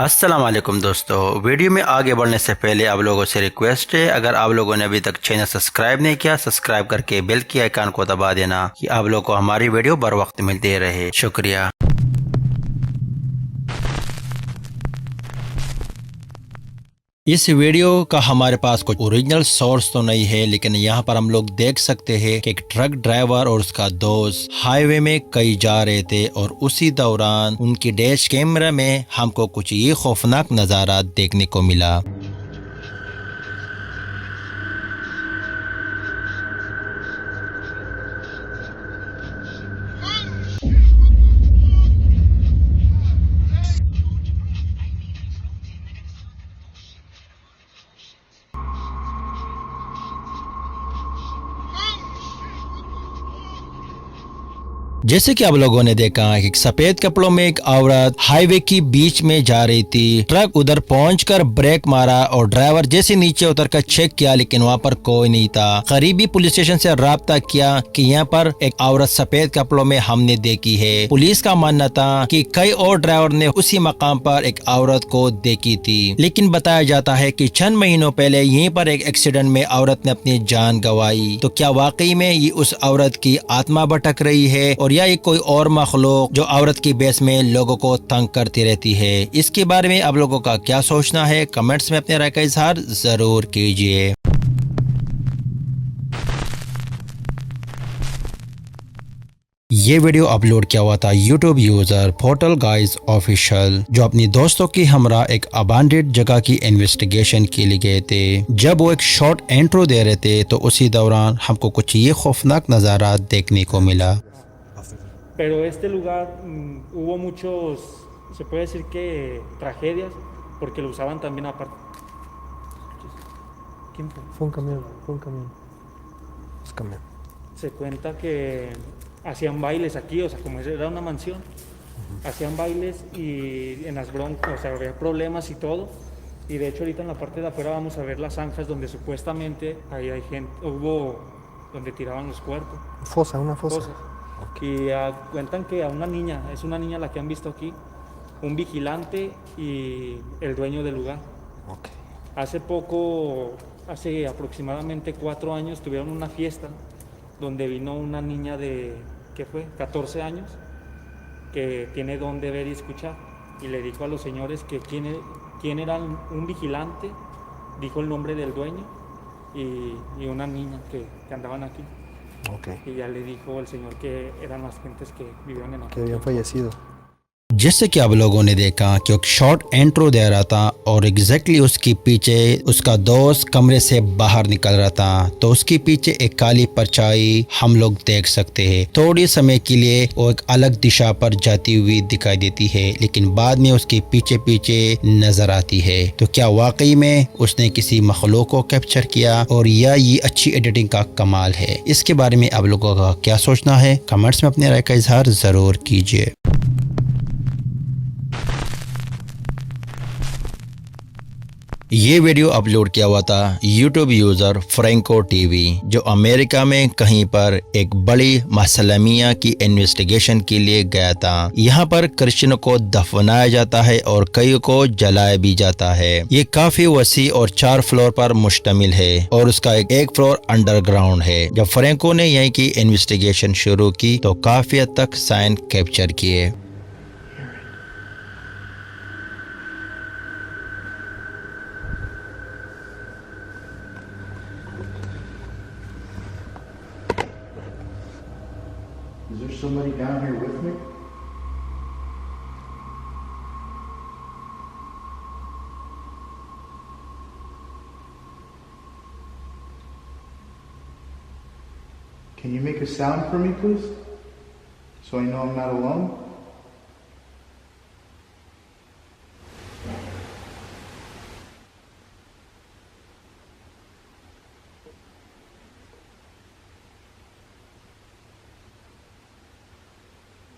अस्सलाम वालेकुम दोस्तों। वीडियो में आगे बढ़ने से पहले आप लोगों से रिक्वेस्ट है, अगर आप लोगों ने अभी तक चैनल सब्सक्राइब नहीं किया, सब्सक्राइब करके बेल की आइकन को दबा देना कि आप लोगों को हमारी वीडियो बर वक्त मिलती रहे। शुक्रिया। इस वीडियो का हमारे पास कुछ ओरिजिनल सोर्स तो नहीं है, लेकिन यहाँ पर हम लोग देख सकते हैं कि एक ट्रक ड्राइवर और उसका दोस्त हाईवे में कहीं जा रहे थे और उसी दौरान उनकी डैश कैमरा में हमको कुछ ये खौफनाक नज़ारा देखने को मिला। जैसे कि आप लोगों ने देखा कि सफेद कपड़ों में एक औरत हाईवे की बीच में जा रही थी। ट्रक उधर पहुंचकर ब्रेक मारा और ड्राइवर जैसे नीचे उतरकर चेक किया, लेकिन वहां पर कोई नहीं था। करीबी पुलिस स्टेशन से राब्ता किया कि यहाँ पर एक औरत सफेद कपड़ों में हमने देखी है। पुलिस का मानना था कि कई और ड्राइवर ने उसी मकाम पर एक औरत को देखी थी, लेकिन बताया जाता है कि चंद महीनों पहले यहीं पर एक एक्सीडेंट में औरत ने अपनी जान गंवाई। तो क्या वाकई में ये उस औरत की आत्मा भटक रही है और या एक कोई और मखलूक जो औरत की बेस में लोगों को तंग करती रहती है? इसके बारे में आप लोगों का क्या सोचना है? कमेंट्स में अपने राय का इजहार जरूर कीजिए। ये वीडियो अपलोड किया हुआ था YouTube user portal guys official, जो अपनी दोस्तों की हमरा एक अबांडेड जगह की इन्वेस्टिगेशन के लिए गए थे। जब वो एक शॉर्ट इंट्रो दे रहे थे तो उसी दौरान हमको कुछ ये खौफनाक नज़ारा देखने को मिला। Pero este lugar hubo muchos, se puede decir que tragedias, porque lo usaban también aparte. ¿Quién fue? Fue un camión, fue un camión. Es camión. Se cuenta que hacían bailes aquí, o sea, como era una mansión, hacían bailes y en las broncas, o sea, había problemas y todo. Y de hecho ahorita en la parte de afuera vamos a ver las zanjas donde supuestamente ahí hay gente, hubo donde tiraban los cuerpos. Fosa, una fosa. Cosas. Y cuentan que a una niña, es una niña la que han visto aquí, un vigilante y el dueño del lugar. Ok. Hace poco, hace aproximadamente 4 años, tuvieron una fiesta donde vino una niña de, ¿qué fue? 14 años, que tiene don de ver y escuchar. Y le dijo a los señores que quién era un vigilante, dijo el nombre del dueño y una niña que andaban aquí. Okay. Y ya le dijo el señor que eran las gentes que vivían en Que habían fallecido. जैसे कि आप लोगों ने देखा कि एक short intro दे रहा था और एग्जैक्टली उसके पीछे उसका दोस्त कमरे से बाहर निकल रहा था, तो उसके पीछे एक काली परछाई हम लोग देख सकते हैं। थोड़ी समय के लिए वो एक अलग दिशा पर जाती हुई दिखाई देती है, लेकिन बाद में उसके पीछे पीछे नजर आती है। तो क्या वाकई में उसने किसी मखलूक को कैप्चर किया और या ये अच्छी एडिटिंग का कमाल है? इसके बारे में आप लोगों का क्या सोचना है? कमेंट्स में अपने राय का इजहार जरूर कीजिए। ये वीडियो अपलोड किया हुआ था यूट्यूब यूजर फ्रैंको टीवी, जो अमेरिका में कहीं पर एक बड़ी मसलमिया की इन्वेस्टिगेशन के लिए गया था। यहाँ पर क्रिश्चियनों को दफनाया जाता है और कई को जलाया भी जाता है। ये काफी वसी और 4 फ्लोर पर मुश्तमिल है और उसका एक फ्लोर अंडरग्राउंड है। जब फ्रैंको ने यहीं की इन्वेस्टिगेशन शुरू की तो काफी हद तक साइन कैप्चर किए। Is there somebody down here with me? Can you make a sound for me, please? So I know I'm not alone?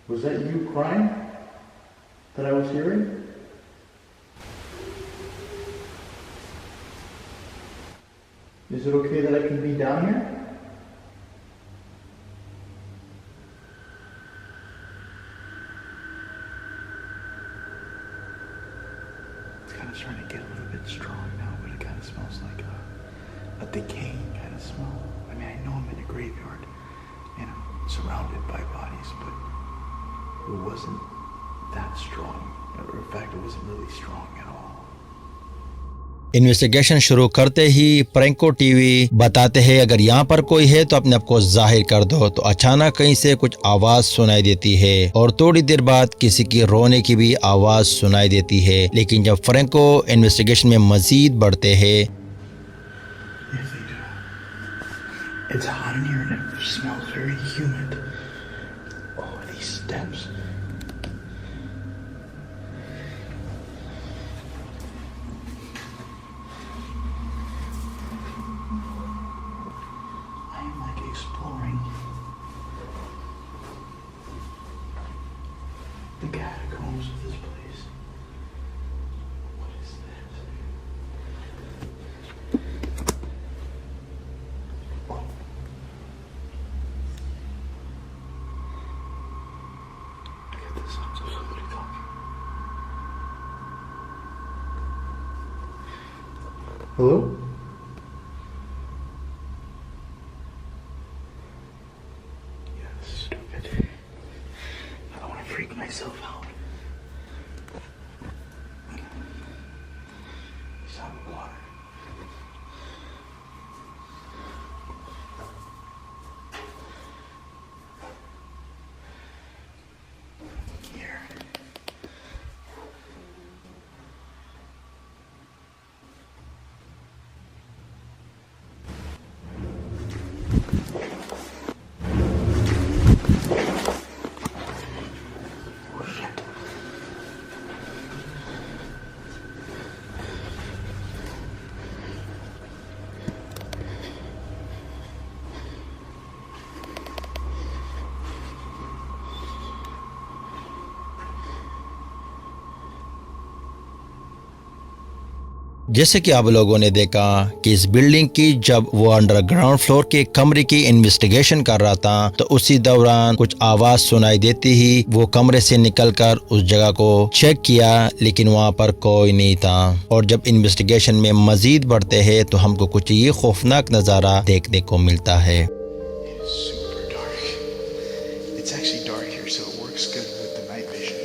Was that you crying that I was hearing? Is it okay that I can be down here? bit strong now, but it kind of smells like a decaying kind of smell. I mean, I know I'm in a graveyard, and I'm surrounded by bodies, but it wasn't that strong. Or in fact, it wasn't really strong at all. Investigation शुरू करते ही Franco TV बताते हैं अगर यहाँ पर कोई है तो अपने आप को जाहिर कर दो। तो अचानक कहीं से कुछ आवाज सुनाई देती है और थोड़ी देर बाद किसी की रोने की भी आवाज सुनाई देती है। लेकिन जब फ्रैंको इन्वेस्टिगेशन में मजीद बढ़ते हैं It's hot in here and it smells very humid. Oh, these steps. I am like exploring the catacombs of this place. What is this? Oh. I get the sounds of somebody talking. Hello? Yeah, this is stupid. I don't want to freak myself out. Sound of water. Here. Oh shit. जैसे कि आप लोगों ने देखा कि इस building की जब वो अंडरग्राउंड फ्लोर के कमरे की इन्वेस्टिगेशन कर रहा था तो उसी दौरान कुछ आवाज सुनाई देती ही वो कमरे से निकलकर उस जगह को चेक किया, लेकिन वहां पर कोई नहीं था। और जब इन्वेस्टिगेशन में मजीद बढ़ते हैं तो हमको कुछ ये खौफनाक नजारा देखने को मिलता है। It is super dark. It's actually dark here, so it works good with the night vision.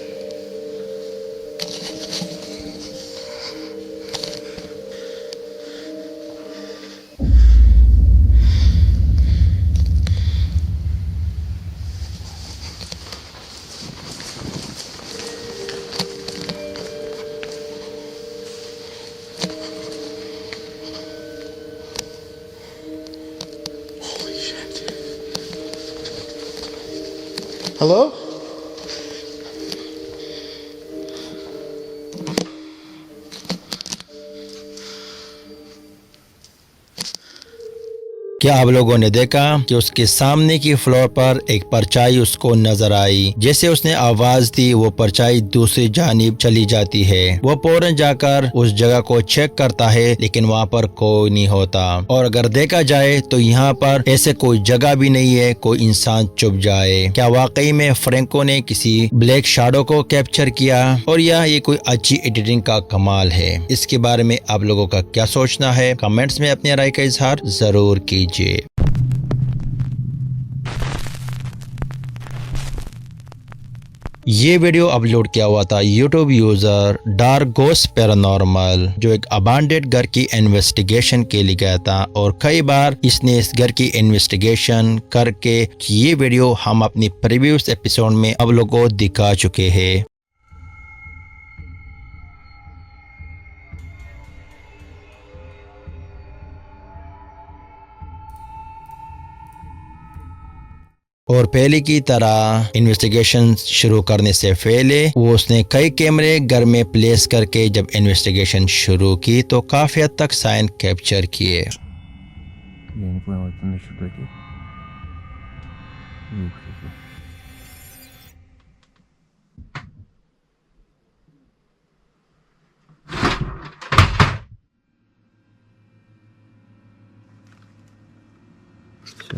Holy shit. Hello? क्या आप लोगों ने देखा कि उसके सामने की फ्लोर पर एक परछाई उसको नजर आई। जैसे उसने आवाज दी वो परछाई दूसरी जानिब चली जाती है। वो फौरन जाकर उस जगह को चेक करता है, लेकिन वहाँ पर कोई नहीं होता। और अगर देखा जाए तो यहाँ पर ऐसे कोई जगह भी नहीं है कोई इंसान छुप जाए। क्या वाकई में फ्रैंको ने किसी ब्लैक शैडो को कैप्चर किया और या ये कोई अच्छी एडिटिंग का कमाल है? इसके बारे में आप लोगों का क्या सोचना है? कमेंट्स में अपनी राय का इजहार जरूर कीजिए। ये वीडियो अपलोड किया हुआ था YouTube user dark ghost paranormal, जो एक अबांडेड घर की इन्वेस्टिगेशन के लिए गया था। और कई बार इसने इस घर की इन्वेस्टिगेशन करके ये वीडियो हम अपनी प्रीवियस एपिसोड में आप लोगों को दिखा चुके हैं। और पहले की तरह इन्वेस्टिगेशन शुरू करने से पहले वो उसने कई कैमरे घर में प्लेस करके जब इन्वेस्टिगेशन शुरू की तो काफी हद तक साइन कैप्चर किए। Я не понял, это на чердаке? Все.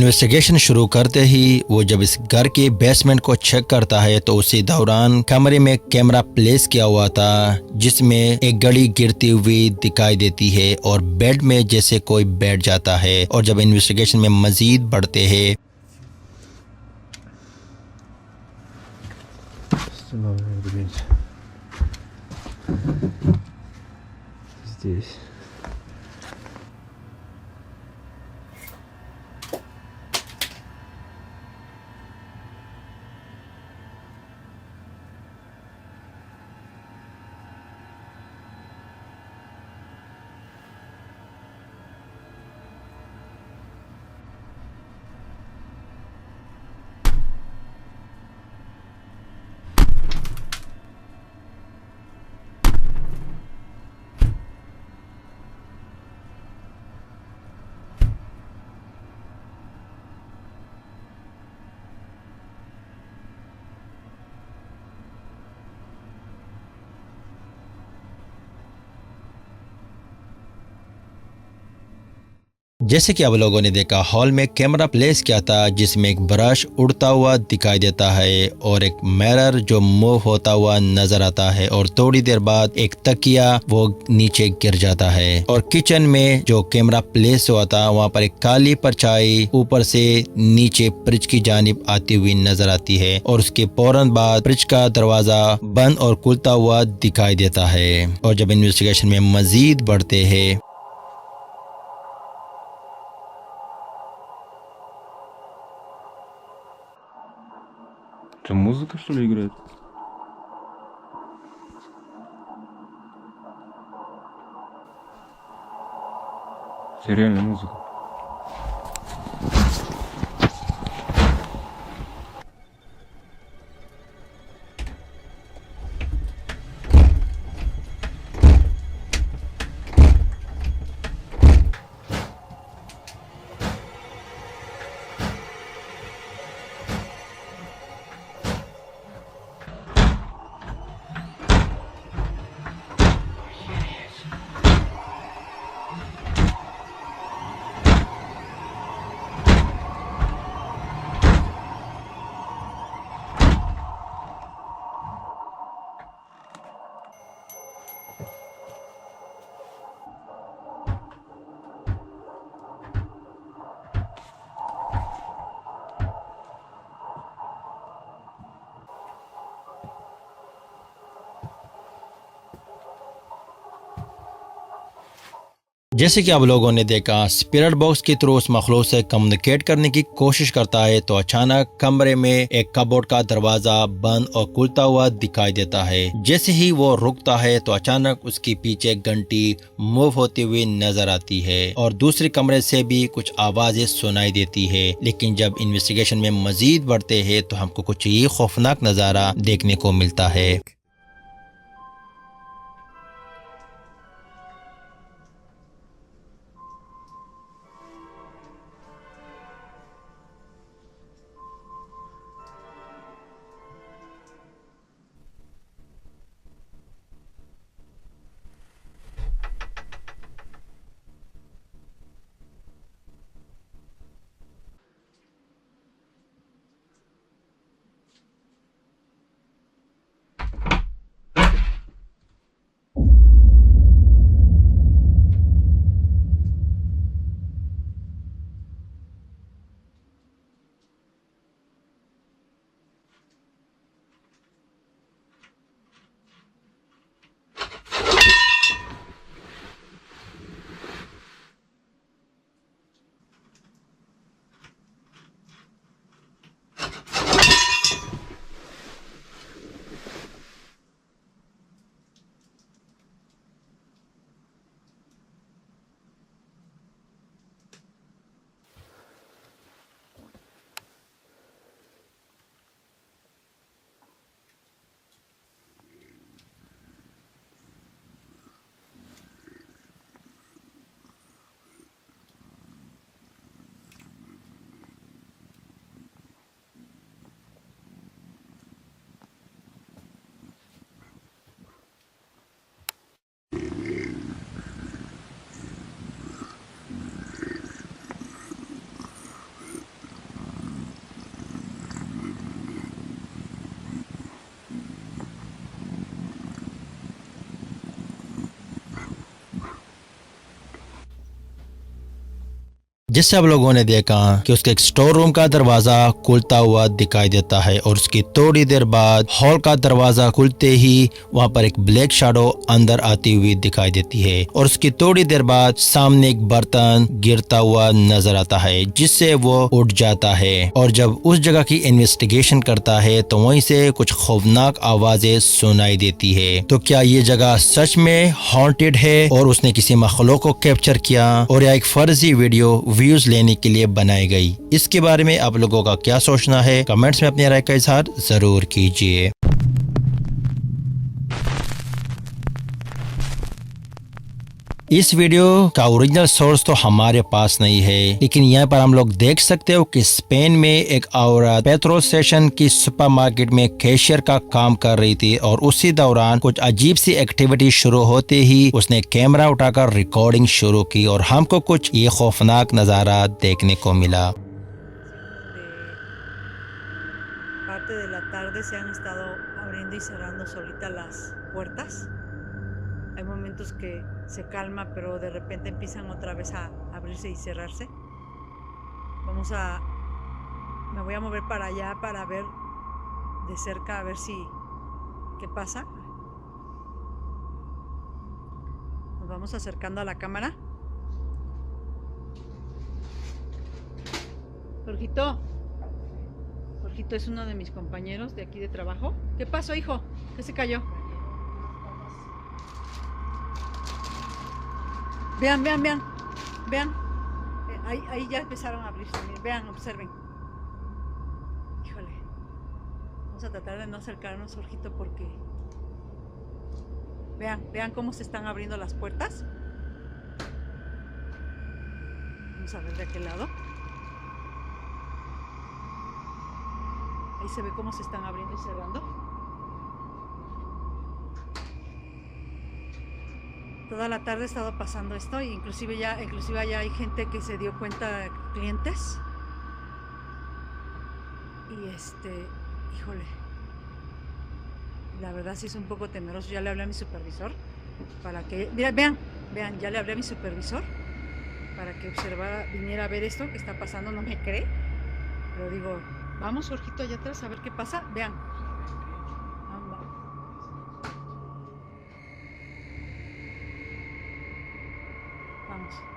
इन्वेस्टिगेशन शुरू करते ही वो जब इस घर के बेसमेंट को चेक करता है तो उसी दौरान कमरे में कैमरा प्लेस किया हुआ था जिसमें एक घड़ी गिरती हुई दिखाई देती है और बेड में जैसे कोई बैठ जाता है। और जब इन्वेस्टिगेशन में मजीद बढ़ते हैं Still over the bridge. Здесь. जैसे कि आप लोगों ने देखा हॉल में कैमरा प्लेस किया था जिसमें एक ब्रश उड़ता हुआ दिखाई देता है और एक मिरर जो मूव होता हुआ नजर आता है और थोड़ी देर बाद एक तकिया वो नीचे गिर जाता है। और किचन में जो कैमरा प्लेस हुआ था वहाँ पर एक काली परछाई ऊपर से नीचे फ्रिज की जानिब आती हुई नजर आती है और उसके फौरन बाद फ्रिज का दरवाजा बंद और खुलता हुआ दिखाई देता है। और जब इन्वेस्टिगेशन में मजीद बढ़ते हैं Это музыка, что ли, играет? Это реально музыка. जैसे कि आप लोगों ने देखा स्पिरिट बॉक्स के थ्रू उस मखलूक से कम्युनिकेट करने की कोशिश करता है तो अचानक कमरे में एक कबोर्ड का दरवाजा बंद और खुलता हुआ दिखाई देता है। जैसे ही वो रुकता है तो अचानक उसके पीछे घंटी मूव होती हुई नजर आती है और दूसरे कमरे से भी कुछ आवाजें सुनाई देती है। लेकिन जब इन्वेस्टिगेशन में मजीद बढ़ते हैं तो हमको कुछ ये खौफनाक नजारा देखने को मिलता है। जिससे आप लोगों ने देखा कि उसके एक स्टोर रूम का दरवाजा खुलता हुआ दिखाई देता है और उसकी थोड़ी देर बाद हॉल का दरवाजा खुलते ही वहाँ पर एक ब्लैक शैडो अंदर आती हुई दिखाई देती है और उसकी थोड़ी देर बाद सामने एक बर्तन गिरता हुआ नजर आता है जिससे वो उठ जाता है और जब उस जगह की इन्वेस्टिगेशन करता है तो वहीं से कुछ खौफनाक आवाजें सुनाई देती है। तो क्या ये जगह सच में हॉन्टेड है और उसने किसी मखलूक को कैप्चर किया और या एक फर्जी वीडियो व्यूज लेने के लिए बनाई गई? इसके बारे में आप लोगों का क्या सोचना है? कमेंट्स में अपनी राय का इजहार जरूर कीजिए। इस वीडियो का ओरिजिनल सोर्स तो हमारे पास नहीं है, लेकिन यहाँ पर हम लोग देख सकते हो कि स्पेन में एक औरत पेट्रोल स्टेशन की सुपरमार्केट में कैशियर का काम कर रही थी और उसी दौरान कुछ अजीब सी एक्टिविटी शुरू होते ही उसने कैमरा उठाकर रिकॉर्डिंग शुरू की और हमको कुछ ये खौफनाक नज़ारा देखने को मिला। Parte de la tarde se han estado abriendo y cerrando solitas las puertas. Hay momentos que se calma, pero de repente empiezan otra vez a abrirse y cerrarse. Me voy a mover para allá para ver de cerca a ver si qué pasa. Nos vamos acercando a la cámara. Jorgito es uno de mis compañeros de aquí de trabajo. ¿Qué pasó, hijo? ¿Qué se cayó? Vean. Ahí ya empezaron a abrirse. Vean, observen. Híjole. Vamos a tratar de no acercarnos, Jorgito, porque... Vean cómo se están abriendo las puertas. Vamos a ver de aquel lado. Ahí se ve cómo se están abriendo y cerrando. Toda la tarde ha estado pasando esto, e inclusive ya hay gente que se dio cuenta, clientes. Y híjole, la verdad sí es un poco temeroso. Ya le hablé a mi supervisor para que, vean, ya le hablé a mi supervisor para que viniera a ver esto que está pasando. No me cree, pero digo, vamos, Jorgito, allá atrás a ver qué pasa. Vean.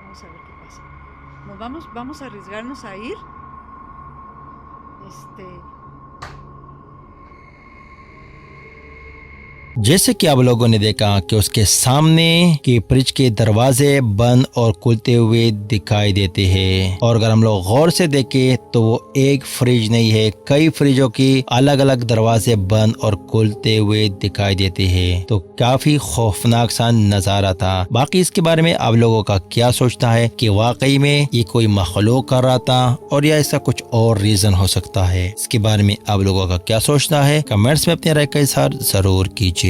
Vamos a ver qué pasa. Vamos a arriesgarnos a ir. जैसे कि आप लोगों ने देखा कि उसके सामने के फ्रिज के दरवाजे बंद और खुलते हुए दिखाई देते हैं और अगर हम लोग गौर से देखें तो वो एक फ्रिज नहीं है, कई फ्रिजों की अलग अलग दरवाजे बंद और खुलते हुए दिखाई देते हैं। तो काफी खौफनाक सा नजारा था। बाकी इसके बारे में आप लोगों का क्या सोचना है कि वाकई में ये कोई मखलूक कर रहा था और या इसका कुछ और रीजन हो सकता है? इसके बारे में आप लोगों का क्या सोचना है? कमेंट्स में अपनी राय का इजहार जरूर कीजिए।